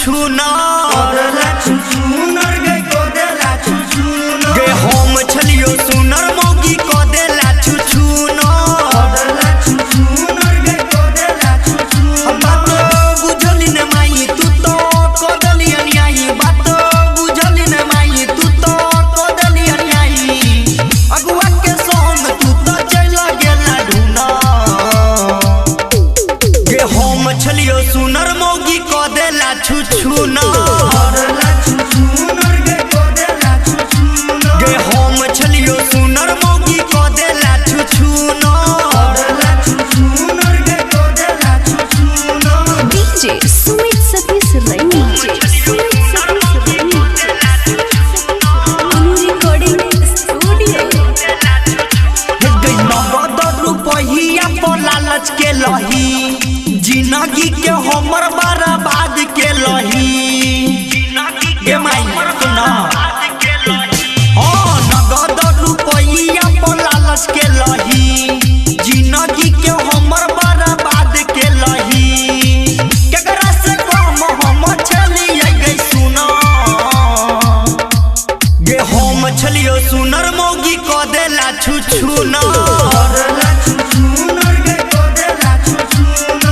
छुछुना गे हम छलियो सुनर मौगी को देला छुछुना बात बुझली न माई तू तो को दली अन्यायी बात बुझली न माई तू तो को दली अन्यायी अगुआ के संग तू तो चल गेला ढूना गे हम छलियो सुनर मौगी को देला छुछुना गे हम छलियो सुनर मौगी को देला छुछुना डीजे सुमित सतीश रैनी रिकॉर्डिंग स्टूडियो गई नगद रुपया पर लालच के लही जिंदगी के हमर बर्बाद के लही गे माई सुना हाँ नगद रुपया पर लालच के लही जिंदगी के हमर बर्बाद के लही केकरा से कम हम छलिए गई सुना गे हम छलियो सुनर मौगी को देला छुछुना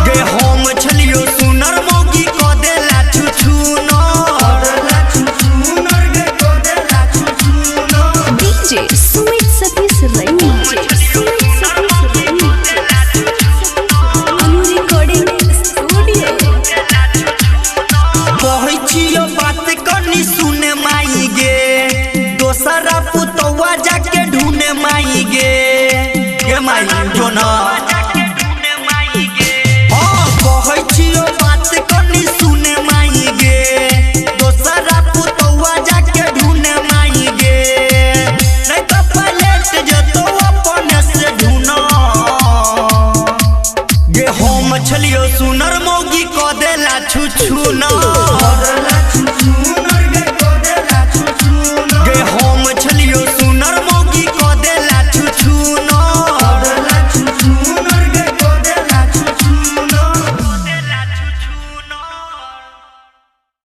गे हम छलियो सुनर मौगी को देला छुछुना डीजे सुमित सतीश रैनी रिकॉर्डिंग स्टूडियो कहै छियो बात करनी सुने माई गे दोसरा पुतौआ जाके ढूंढे माई गे माई जोना हाँ कहै छियो बात करनी